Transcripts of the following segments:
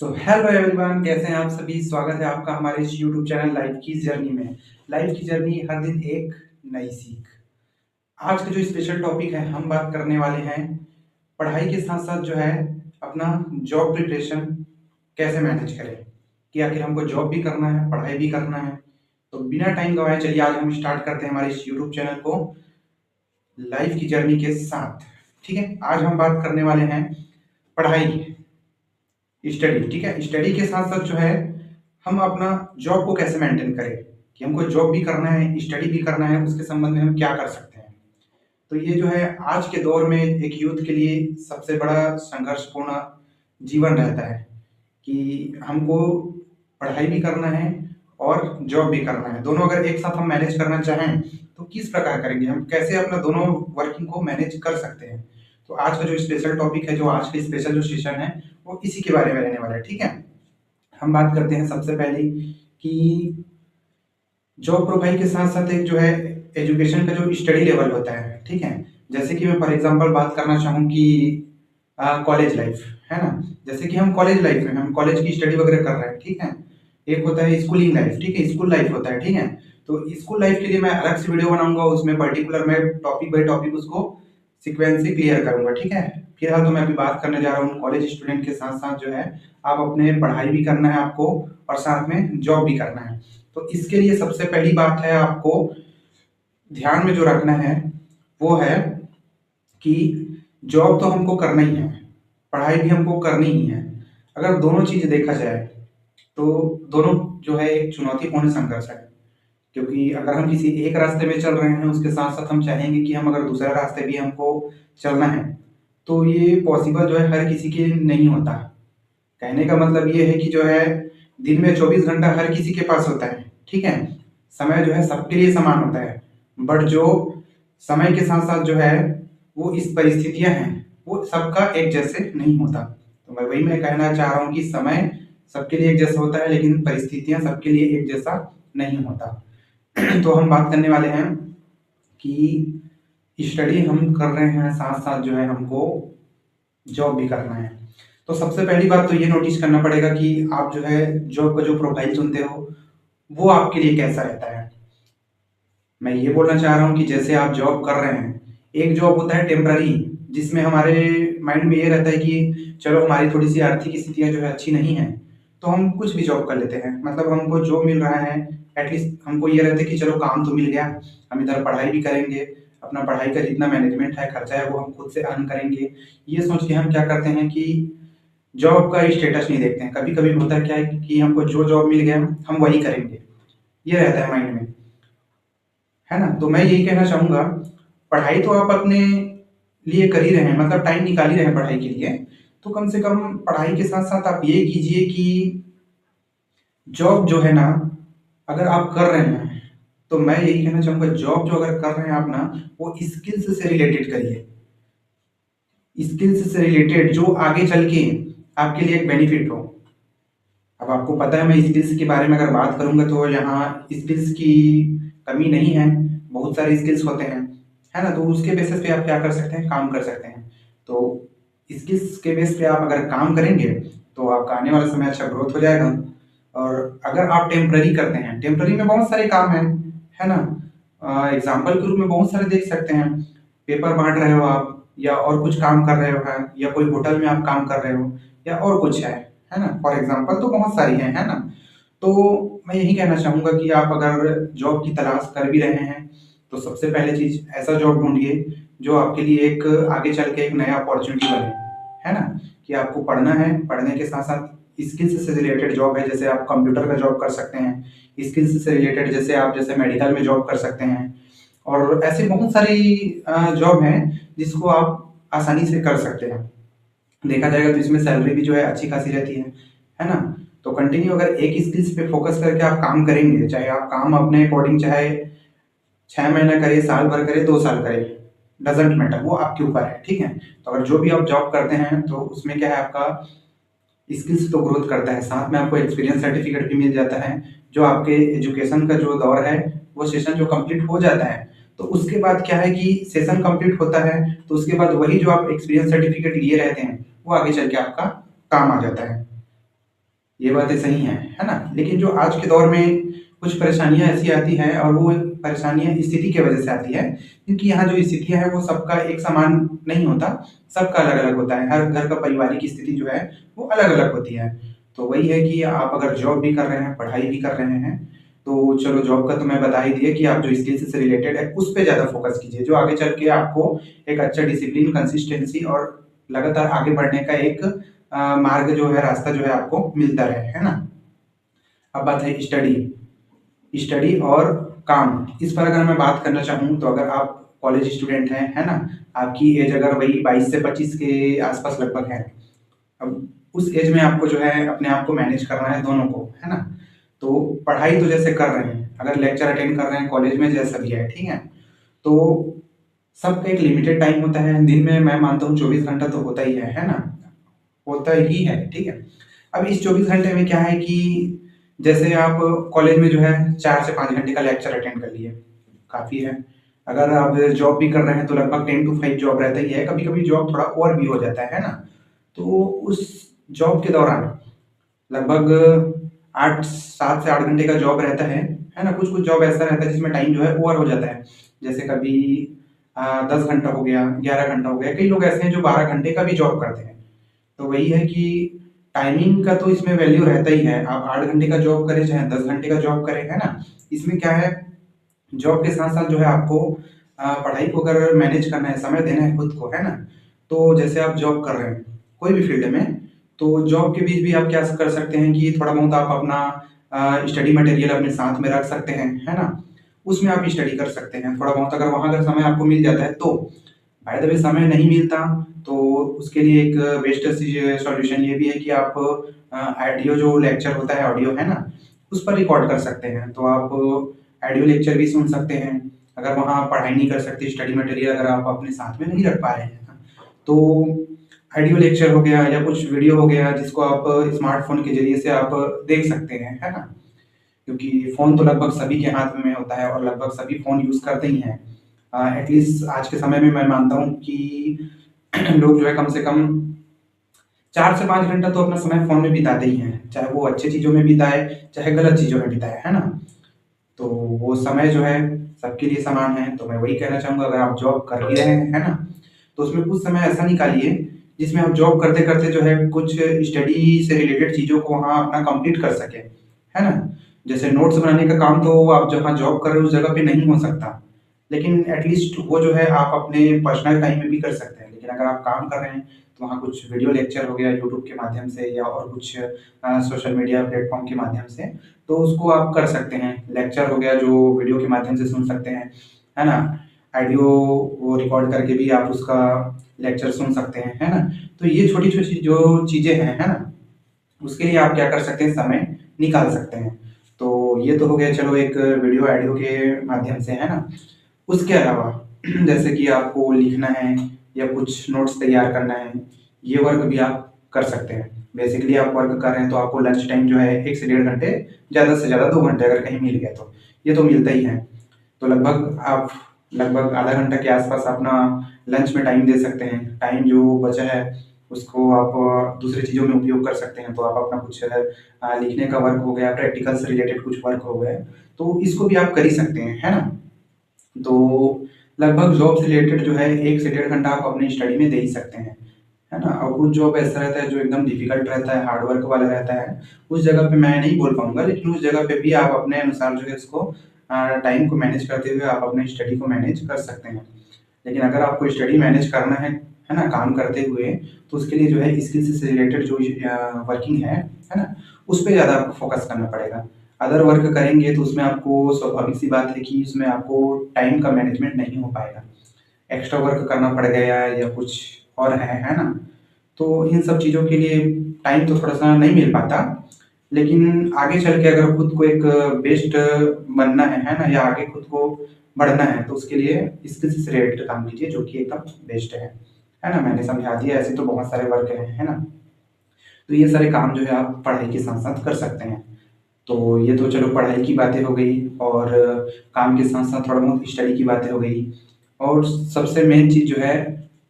Hello everyone, कैसे हैं आप सभी। स्वागत है आपका हमारे इस यूट्यूब चैनल लाइफ की जर्नी में। लाइफ की जर्नी, हर दिन एक नई सीख। आज का जो स्पेशल टॉपिक है, हम बात करने वाले हैं पढ़ाई के साथ साथ जो है अपना जॉब प्रिपरेशन कैसे मैनेज करें, कि आखिर हमको जॉब भी करना है, पढ़ाई भी करना है। तो बिना टाइम गवाए चलिए आज हम स्टार्ट करते हैं हमारे इस यूट्यूब चैनल को लाइफ की जर्नी के साथ। ठीक है, आज हम बात करने वाले हैं पढ़ाई, स्टडी। ठीक है, स्टडी के साथ साथ जो है हम अपना जॉब को कैसे मेंटेन करें, कि हमको जॉब भी करना है, स्टडी भी करना है, उसके संबंध में हम क्या कर सकते हैं। तो ये जो है आज के दौर में एक यूथ के लिए सबसे बड़ा संघर्षपूर्ण जीवन रहता है, कि हमको पढ़ाई भी करना है और जॉब भी करना है। दोनों अगर एक साथ हम मैनेज करना चाहें तो किस प्रकार करेंगे, हम कैसे अपना दोनों वर्किंग को मैनेज कर सकते हैं। तो आज का जो स्पेशल टॉपिक है, जो आज का स्पेशल जो सेशन है, वो इसी के बारे में रहने वाला है। ठीक है, हम बात करते हैं सबसे पहले कि जॉब प्रोफाइल के साथ साथ एक जो है एजुकेशन का जो स्टडी लेवल होता है। ठीक है, जैसे कि मैं फॉर एग्जांपल बात करना चाहूँ कि कॉलेज लाइफ है ना। जैसे कि हम कॉलेज लाइफ में हम कॉलेज की स्टडी वगैरह कर रहे हैं। ठीक है, एक होता है स्कूलिंग लाइफ, ठीक है, स्कूल लाइफ होता है। ठीक है, तो स्कूल लाइफ के लिए मैं अलग से वीडियो बनाऊंगा, उसमें पर्टिकुलर मैं टॉपिक बाय टॉपिक उसको सीक्वेंस से क्लियर करूंगा। ठीक है, फिलहाल तो मैं अभी बात करने जा रहा हूँ कॉलेज स्टूडेंट के साथ साथ जो है आप अपने पढ़ाई भी करना है आपको, और साथ में जॉब भी करना है। तो इसके लिए सबसे पहली बात है आपको ध्यान में जो रखना है वो है कि जॉब तो हमको करना ही है, पढ़ाई भी हमको करनी ही है। अगर दोनों चीज देखा जाए तो दोनों जो है एक चुनौतीपूर्ण संघर्ष है, क्योंकि अगर हम किसी एक रास्ते में चल रहे हैं उसके साथ साथ हम चाहेंगे कि हम अगर दूसरा रास्ते भी हमको चलना है, तो ये पॉसिबल जो है हर किसी के नहीं होता। कहने का मतलब ये है कि जो है दिन में 24 घंटा हर किसी के पास होता है। ठीक है, समय जो है सबके लिए समान होता है, बट जो समय के साथ साथ जो है वो इस परिस्थितियां हैं वो सबका एक जैसे नहीं होता। तो मैं कहना चाह रहा हूँ कि समय सबके लिए एक जैसा होता है, लेकिन परिस्थितियां सबके लिए एक जैसा नहीं होता। तो हम बात करने वाले हैं कि स्टडी हम कर रहे हैं, साथ साथ जो है हमको जॉब भी करना है। तो सबसे पहली बात तो ये नोटिस करना पड़ेगा कि आप जो है जॉब का जो प्रोफाइल चुनते हो वो आपके लिए कैसा रहता है। मैं ये बोलना चाह रहा हूँ कि जैसे आप जॉब कर रहे हैं, एक जॉब होता है टेम्पररी, जिसमें हमारे माइंड में ये रहता है कि चलो हमारी थोड़ी सी आर्थिक स्थितियां जो है अच्छी नहीं है, तो हम कुछ भी जॉब कर लेते हैं। मतलब हमको जॉब मिल रहा है, एटलीस्ट हमको ये रहता है कि चलो काम तो मिल गया, हम इधर पढ़ाई भी करेंगे, अपना पढ़ाई का जितना मैनेजमेंट है, खर्चा है, वो हम खुद से अर्न करेंगे। ये सोच के हम क्या करते हैं कि जॉब का स्टेटस नहीं देखते हैं। कभी कभी होता क्या है कि हमको जो जॉब मिल गया हम वही करेंगे, ये रहता है माइंड में, है ना। तो मैं यही कहना चाहूंगा, पढ़ाई तो आप अपने लिए कर ही रहे हैं, मतलब टाइम निकाल ही रहे हैं पढ़ाई के लिए, तो कम से कम पढ़ाई के साथ साथ आप ये कीजिए कि जॉब जो है ना, अगर आप कर रहे हैं तो मैं यही कहना चाहूंगा, जॉब जो अगर कर रहे हैं आप ना, वो स्किल्स से रिलेटेड करिए। स्किल्स से रिलेटेड जो आगे चल के आपके लिए एक बेनिफिट हो। अब आपको पता है मैं स्किल्स के बारे में अगर बात करूंगा तो यहाँ स्किल्स की कमी नहीं है, बहुत सारे स्किल्स होते हैं, है ना। तो उसके बेसिस पे आप क्या कर सकते हैं, काम कर सकते हैं। तो स्किल्स के बेस पे आप अगर काम करेंगे तो आपका आने वाला समय अच्छा ग्रोथ हो जाएगा। और अगर आप टेम्पररी करते हैं, टेम्पररी में बहुत सारे काम हैं, है ना। एग्जाम्पल के रूप में बहुत सारे देख सकते हैं, पेपर बांट रहे हो आप, या और कुछ काम कर रहे हो है, या कोई होटल में आप काम कर रहे हो, या और कुछ है ना। फॉर एग्जाम्पल तो बहुत सारी है ना। तो मैं यही कहना चाहूंगा कि आप अगर जॉब की तलाश कर भी रहे हैं तो सबसे पहले चीज ऐसा जॉब ढूंढिए जो आपके लिए एक आगे चल के एक नया अपॉर्चुनिटी बने, है ना। कि आपको पढ़ना है, पढ़ने के साथ साथ स्किल्स से रिलेटेड जॉब है, जैसे आप कंप्यूटर का जॉब कर सकते हैं। स्किल्स से रिलेटेड जैसे आप जैसे मेडिकल में जॉब कर सकते हैं, और ऐसी बहुत सारी जॉब हैं जिसको आप आसानी से कर सकते हैं। देखा जाएगा तो इसमें सैलरी भी जो है अच्छी खासी रहती है ना। तो कंटिन्यू अगर एक स्किल्स पे फोकस करके आप काम करेंगे, चाहे आप काम अपने अकॉर्डिंग चाहे 6 महीना करे, साल भर करे, 2 साल करे, डजेंट मैटर, वो आपके ऊपर है। ठीक है, तो अगर जो भी आप जॉब करते हैं तो उसमें क्या है, आपका स्किल्स तो ग्रोथ करता है, साथ में आपको एक्सपीरियंस सर्टिफिकेट भी मिल जाता है। जो आपके एजुकेशन का जो दौर है, वो सेशन जो कंप्लीट हो जाता है, तो उसके बाद क्या है कि सेशन कंप्लीट होता है, तो उसके बाद वही जो आप एक्सपीरियंस सर्टिफिकेट लिए रहते हैं वो आगे चल के आपका काम आ जाता है। ये बातें सही हैं, है ना? लेकिन जो आज के दौर में कुछ परेशानियाँ ऐसी आती हैं और वो परेशानियाँ स्थिति की वजह से आती है, क्योंकि यहाँ जो स्थितियाँ हैं वो सबका एक समान नहीं होता, सबका अलग-अलग होता है। हर घर का पारिवारिक स्थिति जो है वो अलग-अलग होती है। तो वही है कि आप अगर जॉब भी कर रहे हैं, पढ़ाई भी कर रहे हैं, तो चलो जॉब का तो मैं बता ही दिया कि आप जो स्किल्स से रिलेटेड है उस पे ज़्यादा फ़ोकस कीजिए, जो आगे चल के आपको एक अच्छा डिसिप्लिन, कंसिस्टेंसी और लगातार आगे बढ़ने का एक मार्ग जो है, रास्ता जो है आपको मिलता रहे, है ना? अब बात है स्टडी और काम। इस पर अगर मैं बात करना चाहूँ तो अगर आप कॉलेज स्टूडेंट हैं, है ना? आपकी एज अगर वही 22 से 25 के आस-पास लगभग है। अब उस एज में आपको जो है अपने आप को मैनेज करना है दोनों को, है ना? तो पढ़ाई तो जैसे कर रहे हैं, अगर लेक्चर अटेंड कर रहे हैं कॉलेज में जैसा भी है, ठीक है? तो सबका एक लिमिटेड टाइम होता है, दिन में मैं मानता हूँ 24 घंटा तो होता ही है ना? होता ही है, ठीक है? अब इस 24 घंटे में क्या है कि जैसे आप कॉलेज में जो है 4 से 5 घंटे का लेक्चर अटेंड कर लिए, काफ़ी है। अगर आप जॉब भी कर रहे हैं तो लगभग 10 टू 5 जॉब रहता ही है, कभी-कभी जॉब थोड़ा और भी हो जाता है ना? तो उस जॉब के दौरान लगभग 8 7 से 8 घंटे का जॉब रहता है ना? कुछ-कुछ जॉब ऐसा रहता है जिसमें टाइम जो है ओवर हो जाता है। जैसे कभी 10 घंटा हो गया, 11 घंटा हो गया, कई लोग ऐसे हैं जो 12 घंटे का भी जॉब करते हैं। तो वही है कि टाइमिंग का तो इसमें वैल्यू रहता ही है। आप 8 घंटे का जॉब करें, चाहे 10 घंटे का जॉब करें, है ना? इसमें क्या है, जॉब के साथ-साथ जो है आपको पढ़ाई को अगर मैनेज करना है, समय देना है खुद को, है ना? तो जैसे आप जॉब कर रहे हैं, कोई भी फ़ील्ड में, तो जॉब के बीच भी आप क्या कर सकते हैं कि थोड़ा बहुत आप अपना स्टडी मटेरियल अपने साथ में रख सकते हैं, है ना? उसमें आप स्टडी कर सकते हैं। थोड़ा बहुत अगर वहाँ अगर समय आपको मिल जाता है तो। बाय द वे समय नहीं मिलता, तो उसके लिए एक बेस्ट सॉल्यूशन ये भी है कि आप ऑडियो जो लेक्चर होता है ऑडियो, है ना? उस पर रिकॉर्ड कर सकते हैं। तो आप ऑडियो लेक्चर भी सुन सकते हैं। अगर वहाँ पढ़ाई नहीं कर सकते, स्टडी मटेरियल अगर आप अपने साथ में नहीं रख पा रहे हैं, तो ऑडियो लेक्चर हो गया या कुछ वीडियो हो गया जिसको आप स्मार्टफ़ोन के ज़रिए से आप देख सकते हैं, है ना? क्योंकि फ़ोन तो लगभग सभी के हाथ में होता है और लगभग सभी फ़ोन यूज़ करते ही हैं। एटलीस्ट आज के समय में मैं मानता हूँ कि लोग जो है कम से कम 4 से 5 घंटा तो अपना समय फ़ोन में बिताते ही हैं। चाहे वो अच्छी चीज़ों में बिताए, चाहे गलत चीज़ों में बिताए, है ना? तो वो समय जो है सबके लिए समान है, तो मैं वही कहना चाहूँगा अगर आप जॉब कर भी रहे हैं, है ना? तो उसमें कुछ समय ऐसा निकालिए जिसमें आप जॉब करते-करते जो है कुछ स्टडी से रिलेटेड चीज़ों को वहाँ अपना कंप्लीट कर सकें, है ना? जैसे नोट्स बनाने का काम तो आप जहाँ जॉब कर रहे हो उस जगह पे नहीं हो सकता, लेकिन एटलीस्ट वो जो है आप अपने पर्सनल टाइम में भी कर सकते हैं। लेकिन अगर आप काम कर रहे हैं, तो वहाँ कुछ वीडियो लेक्चर हो गया यूट्यूब के माध्यम से या और कुछ सोशल मीडिया प्लेटफ़ॉर्म के माध्यम से, तो उसको आप कर सकते हैं। लेक्चर हो गया जो वीडियो के माध्यम से सुन सकते हैं, है ना? ऑडियो वो रिकॉर्ड करके भी आप उसका लेक्चर सुन सकते हैं, है ना? तो ये छोटी-छोटी जो चीज़ें हैं, है ना? उसके लिए आप क्या कर सकते हैं, समय निकाल सकते हैं। तो ये तो हो गया चलो एक वीडियो ऑडियो के माध्यम से, है ना? उसके अलावा जैसे कि आपको लिखना है या कुछ नोट्स तैयार करना है, ये वर्क भी आप कर सकते हैं। बेसिकली आप वर्क कर रहे हैं तो आपको लंच टाइम जो है 1 से डेढ़ घंटे, ज़्यादा से ज़्यादा 2 घंटे अगर कहीं मिल गया तो। ये तो मिलता ही है। तो लगभग आप लगभग आधा घंटा के आसपास अपना लंच में टाइम दे सकते हैं। टाइम जो बचा है उसको आप दूसरी चीज़ों में उपयोग कर सकते हैं। तो आप अपना कुछ लिखने का वर्क हो गया, प्रैक्टिकल से रिलेटेड कुछ वर्क हो गए, तो इसको भी आप कर ही सकते हैं, है ना? तो लगभग जॉब से रिलेटेड जो है 1 से डेढ़ घंटा आप अपनी स्टडी में दे ही सकते हैं, है ना? और कुछ जॉब ऐसा रहता है जो एकदम डिफ़िकल्ट रहता है, हार्ड वर्क वाला रहता है, उस जगह पे मैं नहीं बोल पाऊँगा, लेकिन उस जगह पे भी आप अपने अनुसार जो है उसको टाइम को मैनेज करते हुए आप अपने स्टडी को मैनेज कर सकते हैं। लेकिन अगर आपको स्टडी मैनेज करना है ना? काम करते हुए, तो उसके लिए जो है स्किल्स से रिलेटेड जो वर्किंग है ना? उस पे ज़्यादा आपको फ़ोकस करना पड़ेगा। अदर वर्क करेंगे तो उसमें आपको स्वाभाविक सी बात है कि उसमें आपको टाइम का मैनेजमेंट नहीं हो पाएगा। एक्स्ट्रा वर्क करना पड़ गया या कुछ और है ना? तो इन सब चीज़ों के लिए टाइम तो थोड़ा-सा नहीं मिल पाता, लेकिन आगे चल के अगर खुद को एक बेस्ट बनना है ना? या आगे खुद को बढ़ना है, तो उसके लिए स्किल्स से रिलेटेड काम कीजिए जो कि एकदम बेस्ट है ना? मैंने समझा दिया, ऐसे तो बहुत सारे वर्क हैं, है ना? तो ये सारे काम जो है आप पढ़ाई के साथ-साथ कर सकते हैं। तो ये तो चलो पढ़ाई की बातें हो गई और काम के साथ-साथ थोड़ा बहुत स्टडी की बातें हो गई और सबसे मेन चीज़ जो है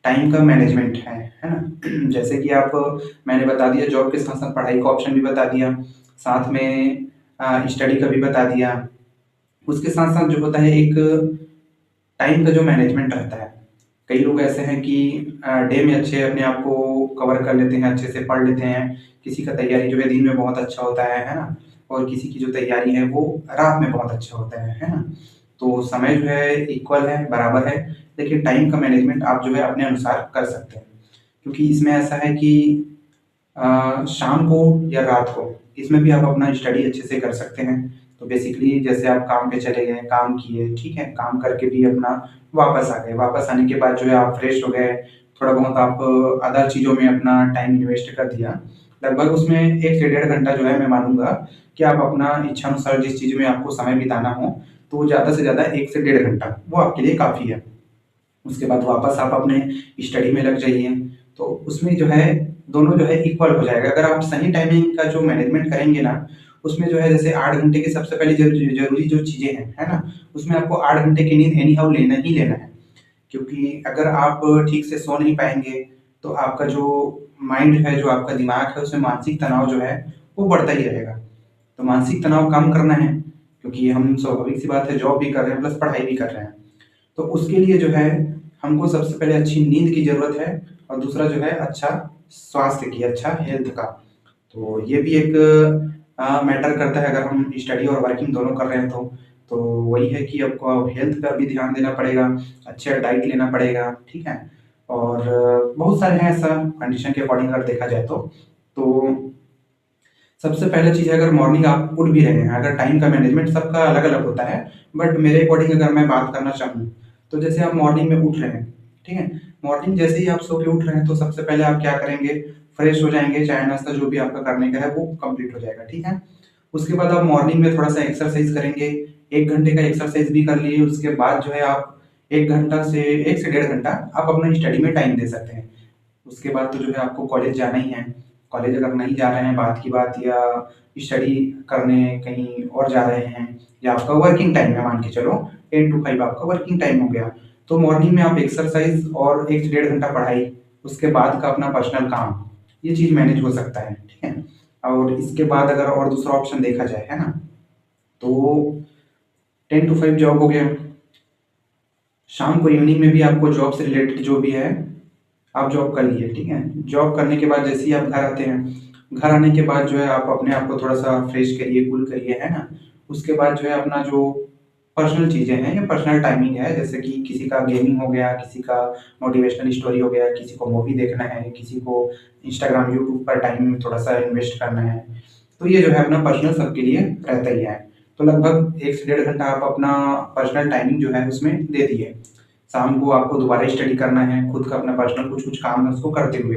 टाइम का मैनेजमेंट है ना? जैसे कि आप मैंने बता दिया जॉब के साथ-साथ पढ़ाई का ऑप्शन भी बता दिया, साथ में स्टडी का भी बता दिया। उसके साथ-साथ जो होता है एक टाइम का जो मैनेजमेंट रहता है। कई लोग ऐसे हैं कि डे में अच्छे अपने आप को कवर कर लेते हैं, अच्छे से पढ़ लेते हैं। किसी का तैयारी जो है दिन में बहुत अच्छा होता है ना? और किसी की जो तैयारी है वो रात में बहुत अच्छा होता है ना? तो समय जो है इक्वल है, बराबर है, लेकिन टाइम का मैनेजमेंट आप जो है अपने अनुसार कर सकते हैं। क्योंकि इसमें ऐसा है कि शाम को या रात को इसमें भी आप अपना स्टडी अच्छे से कर सकते हैं। तो बेसिकली जैसे आप काम पे चले गए, काम किए, ठीक है? काम करके भी अपना वापस आ गए, वापस आने के बाद जो है आप फ्रेश हो गए, थोड़ा बहुत आप अदर चीज़ों में अपना टाइम इन्वेस्ट कर दिया। लगभग उसमें 1 से डेढ़ घंटा जो है मैं मानूँगा कि आप अपना इच्छानुसार जिस चीज़ में आपको समय बिताना हो, तो ज़्यादा से ज़्यादा 1 से डेढ़ घंटा वो आपके लिए काफ़ी है। उसके बाद वापस आप अपने स्टडी में लग जाइए। तो उसमें जो है दोनों जो है इक्वल हो जाएगा। अगर आप सही टाइमिंग का जो मैनेजमेंट करेंगे ना, उसमें जो है जैसे 8 घंटे की सबसे पहली ज़रूरी जो चीज़ें हैं, है ना? उसमें आपको 8 घंटे की नींद एनी हाउ लेना ही लेना है। क्योंकि अगर आप ठीक से सो नहीं पाएँगे, तो आपका जो माइंड है, जो आपका दिमाग है, उसमें मानसिक तनाव जो है, वो बढ़ता ही रहेगा। तो मानसिक तनाव कम करना है, क्योंकि हम स्वाभाविक सी बात है जॉब भी कर रहे हैं प्लस पढ़ाई भी कर रहे हैं। तो उसके लिए जो है हमको सबसे पहले अच्छी नींद की ज़रूरत है और दूसरा जो है अच्छा स्वास्थ्य की, अच्छा हेल्थ का। तो ये भी एक मैटर करता है अगर हम स्टडी और वर्किंग दोनों कर रहे हैं तो। तो वही है कि आपको हेल्थ का भी ध्यान देना पड़ेगा, अच्छा डाइट लेना पड़ेगा, ठीक है? और बहुत सारे हैं ऐसा कंडीशन के अकॉर्डिंग अगर देखा जाए तो। तो सबसे पहले चीज़ है अगर मॉर्निंग आप उठ भी रहे हैं, अगर टाइम का मैनेजमेंट सबका अलग-अलग होता है, बट मेरे अकॉर्डिंग अगर मैं बात करना चाहूँ, तो जैसे आप मॉर्निंग में उठ रहे हैं, ठीक है? मॉर्निंग जैसे ही आप सो के उठ रहे हैं, तो सबसे पहले आप क्या करेंगे, फ्रेश हो जाएँगे, चाय-नाश्ता जो भी आपका करने का है, वो कंप्लीट हो जाएगा, ठीक है? उसके बाद आप मॉर्निंग में थोड़ा-सा एक्सरसाइज़ करेंगे, 1 घंटे का एक्सरसाइज़ भी कर लिए, उसके बाद जो है आप 1 घंटा से 1 से डेढ़ घंटा आप अपना स्टडी में टाइम दे सकते हैं। उसके बाद तो जो है आपको कॉलेज जाना ही है। कॉलेज अगर नहीं जा रहे हैं बात की बात या स्टडी करने कहीं और जा रहे हैं या आपका वर्किंग टाइम है मान के चलो 10 टू 5 आपका वर्किंग टाइम हो गया। तो मॉर्निंग में आप एक्सरसाइज़ और 1 से डेढ़ घंटा पढ़ाई, उसके बाद का अपना पर्सनल काम, ये चीज़ मैनेज हो सकता है, ठीक है? और इसके बाद अगर और दूसरा ऑप्शन देखा जाए, है ना? तो 10 टू 5 जॉब हो गया। शाम को इवनिंग में भी आपको जॉब से रिलेटेड जो भी है आप जॉब कर लिए, ठीक है? जॉब करने के बाद जैसे ही आप घर आते हैं, घर आने के बाद जो है आप अपने आप को थोड़ा-सा फ्रेश करिए, कूल करिए, है ना? उसके बाद जो है अपना जो पर्सनल चीज़ें हैं या पर्सनल टाइमिंग है, जैसे कि किसी का गेमिंग हो गया, किसी का मोटिवेशनल स्टोरी हो गया, किसी को मूवी देखना है, किसी को इंस्टाग्राम, यूट्यूब पर टाइम थोड़ा-सा इन्वेस्ट करना है। तो ये जो है अपना पर्सनल सबके लिए रहता ही है। तो लगभग 1 से डेढ़ घंटा आप अपना पर्सनल टाइमिंग जो है उसमें दे दिए। शाम को आपको दोबारा स्टडी करना है, खुद का अपना पर्सनल कुछ-कुछ काम है उसको करते हुए।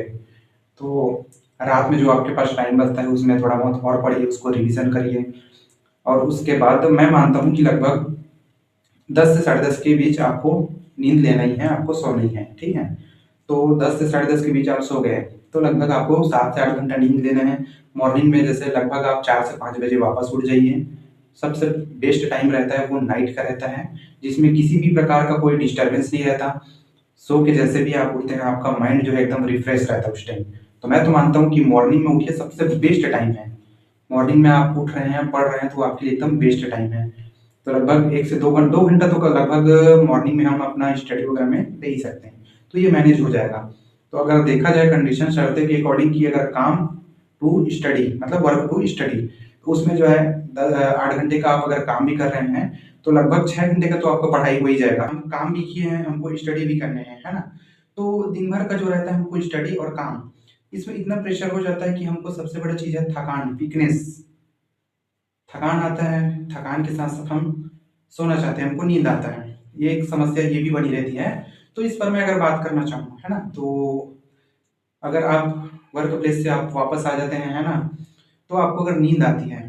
तो रात में जो आपके पास टाइम बचता है उसमें थोड़ा बहुत और पढ़िए, उसको रिवीज़न करिए और उसके बाद मैं मानता हूँ कि लगभग 10 से साढ़े 10 के बीच आपको नींद लेना ही है, आपको सोना ही है, ठीक है? तो 10 से साढ़े 10 के बीच आप सो गए, तो लगभग आपको 7 से 8 घंटा नींद लेना है। मॉर्निंग में जैसे लगभग आप 4 से 5 बजे वापस उठ जाइए। सबसे बेस्ट टाइम रहता है वो नाइट का रहता है, जिसमें किसी भी प्रकार का कोई डिस्टर्बेंस नहीं रहता। सो के जैसे भी आप उठते हैं, आपका माइंड जो है एकदम रिफ्रेश रहता है उस टाइम। तो मैं तो मानता हूँ कि मॉर्निंग में उठिए सबसे बेस्ट टाइम है। मॉर्निंग में आप उठ रहे हैं, पढ़ रहे हैं तो आपके लिए एकदम बेस्ट टाइम है। तो लगभग 1 से 2 घंटा तो लगभग मॉर्निंग में हम अपना स्टडी वगैरह में दे ही सकते हैं। तो ये मैनेज हो जाएगा। तो अगर देखा जाए कंडीशन शर्तें के अकॉर्डिंग कि अगर काम टू स्टडी मतलब वर्क टू स्टडी तो उसमें जो है 8 घंटे का आप अगर काम भी कर रहे हैं, तो लगभग 6 घंटे का तो आपका पढ़ाई हो ही जाएगा। हम काम भी किए हैं, हमको स्टडी भी करने हैं, है ना? तो दिन भर का जो रहता है हमको स्टडी और काम, इसमें इतना प्रेशर हो जाता है कि हमको सबसे बड़ी चीज़ है थकान, वीकनेस। थकान आता है, थकान के साथ-साथ हम सोना चाहते हैं, हमको नींद आता है। ये एक समस्या ये भी बनी रहती है। तो इस पर मैं अगर बात करना चाहूँ, है ना? तो अगर आप वर्क प्लेस से आप वापस आ जाते हैं, है ना? तो आपको अगर नींद आती है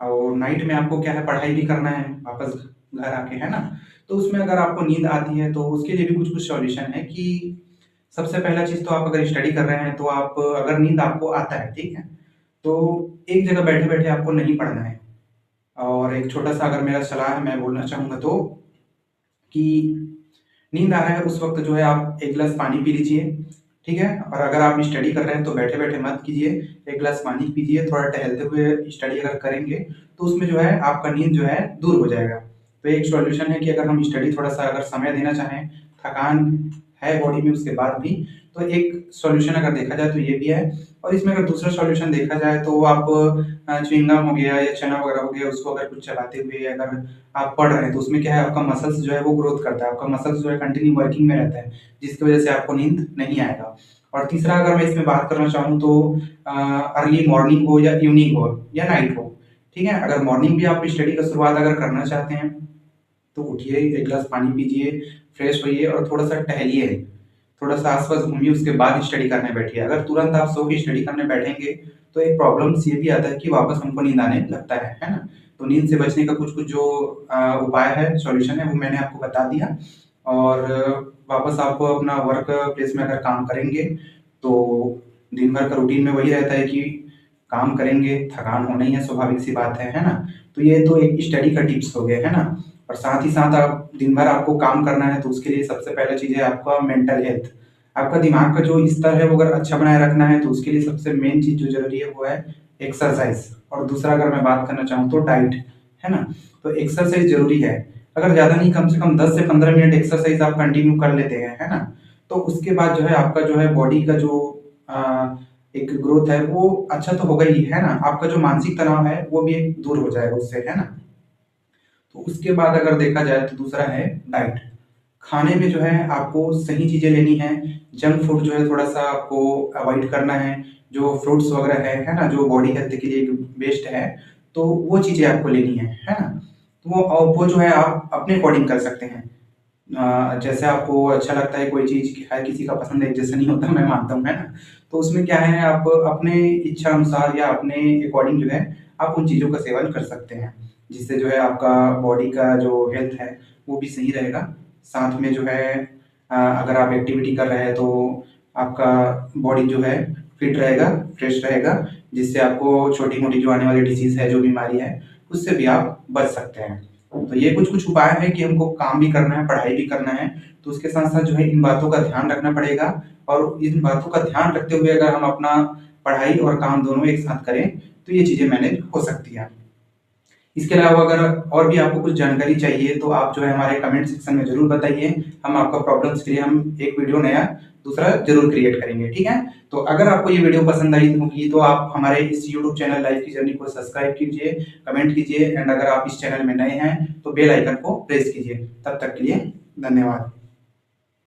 और नाइट में आपको क्या है पढ़ाई भी करना है वापस घर आके, है ना? तो उसमें अगर आपको नींद आती है तो उसके लिए भी कुछ-कुछ सॉल्यूशन है कि सबसे पहला चीज़ तो आप अगर स्टडी कर रहे हैं तो आप अगर नींद आपको आता है, ठीक है? तो एक जगह बैठे-बैठे आपको नहीं पढ़ना है। और एक छोटा-सा अगर मेरा सलाह है मैं बोलना चाहूँगा तो कि नींद आ रहा है उस वक्त जो है आप एक गिलास पानी पी लीजिए, ठीक है। और अगर आप स्टडी कर रहे हैं तो बैठे बैठे मत कीजिए, एक गिलास पानी पीजिए, थोड़ा टहलते हुए स्टडी अगर करेंगे तो उसमें जो है आपका नींद जो है दूर हो जाएगा। तो एक सॉल्यूशन है कि अगर हम स्टडी थोड़ा सा अगर समय देना चाहें, थकान है बॉडी में उसके बाद भी, तो एक सॉल्यूशन अगर देखा जाए तो ये भी है। और इसमें अगर दूसरा सॉल्यूशन देखा जाए तो आप च्युइंगम हो गया या चना वगैरह हो गया, उसको अगर कुछ चबाते हुए अगर आप पढ़ रहे हैं तो उसमें क्या है, आपका मसल्स जो है वो ग्रोथ करता है, आपका मसल्स जो है कंटिन्यू वर्किंग में रहता है, जिसकी वजह से आपको नींद नहीं आएगा। और तीसरा अगर मैं इसमें बात करना चाहूँ तो अर्ली मॉर्निंग हो या इवनिंग हो या नाइट हो, ठीक है। अगर मॉर्निंग भी आप स्टडी का शुरुआत अगर करना चाहते हैं तो उठिए, एक गिलास पानी पीजिए, फ्रेश होइए और थोड़ा सा टहलिए, थोड़ा सा आस-पास घूमिए, उसके बाद स्टडी करने बैठिए। अगर तुरंत आप सो के स्टडी करने बैठेंगे, तो एक प्रॉब्लम्स ये भी आता है कि वापस हमको नींद आने लगता है ना? तो नींद से बचने का कुछ-कुछ जो उपाय है, सॉल्यूशन है, वो मैंने आपको बता दिया। और वापस आप अपना वर्क प्लेस में अगर काम करेंगे, तो दिन भर का रूटीन में वही रहता है कि काम करेंगे, थकान होना ही है, स्वाभाविक सी बात है ना? तो ये तो एक स्टडी का टिप्स हो गए, है ना? और साथ ही साथ आप दिन भर आपको काम करना है, तो उसके लिए सबसे पहला चीज़ है आपका मेंटल हेल्थ। आपका दिमाग का जो स्तर है वो अगर अच्छा बनाए रखना है, तो उसके लिए सबसे मेन चीज़ जो ज़रूरी है वो है एक्सरसाइज़। और दूसरा अगर मैं बात करना चाहूँ तो डाइट, है ना? तो एक्सरसाइज़ ज़रूरी है। अगर ज़्यादा नहीं, कम से कम 10 से 15 मिनट एक्सरसाइज़ आप कंटिन्यू कर लेते हैं, है ना? तो उसके बाद जो है आपका जो है बॉडी का जो अ, एक ग्रोथ है वो अच्छा तो होगा ही, है ना? आपका जो मानसिक तनाव है वो भी एक दूर हो जाएगा उससे, है ना? तो उसके बाद अगर देखा जाए तो दूसरा है डाइट। खाने में जो है आपको सही चीज़ें लेनी है, जंक फूड जो है थोड़ा-सा आपको अवॉइड करना है, जो फ्रूट्स वगैरह है ना? जो बॉडी हेल्थ के लिए बेस्ट है, तो वो चीज़ें आपको लेनी है ना? तो वो जो है आप अपने अकॉर्डिंग कर सकते हैं। जैसे आपको अच्छा लगता है कोई चीज़, हर किसी का पसंद एक जैसा नहीं होता, मैं मानता हूँ, है ना? तो उसमें क्या है, आप अपने इच्छा अनुसार या अपने अकॉर्डिंग जो है आप उन चीज़ों का सेवन कर सकते हैं, जिससे जो है आपका बॉडी का जो हेल्थ है वो भी सही रहेगा। साथ में जो है अगर आप एक्टिविटी कर रहे हैं तो आपका बॉडी जो है फिट रहेगा, फ्रेश रहेगा, जिससे आपको छोटी-मोटी जो आने वाली डिसीज़ है, जो बीमारी है, उससे भी आप बच सकते हैं। तो ये कुछ-कुछ उपाय हैं कि हमको काम भी करना है, पढ़ाई भी करना है, तो उसके साथ-साथ जो है इन बातों का ध्यान रखना पड़ेगा। और इन बातों का ध्यान रखते हुए अगर हम अपना पढ़ाई और काम दोनों एक साथ करें, तो ये चीज़ें मैनेज हो सकती हैं। इसके अलावा अगर और भी आपको कुछ जानकारी चाहिए तो आप जो है हमारे कमेंट सेक्शन में ज़रूर बताइए। हम आपका प्रॉब्लम्स के लिए हम एक वीडियो नया दूसरा ज़रूर क्रिएट करेंगे, ठीक है? तो अगर आपको ये वीडियो पसंद आई होगी तो आप हमारे इस यूट्यूब चैनल लाइफ की जर्नी को सब्सक्राइब कीजिए, कमेंट कीजिए, एंड अगर आप इस चैनल में नए हैं तो बेल आइकन को प्रेस कीजिए। तब तक के लिए धन्यवाद।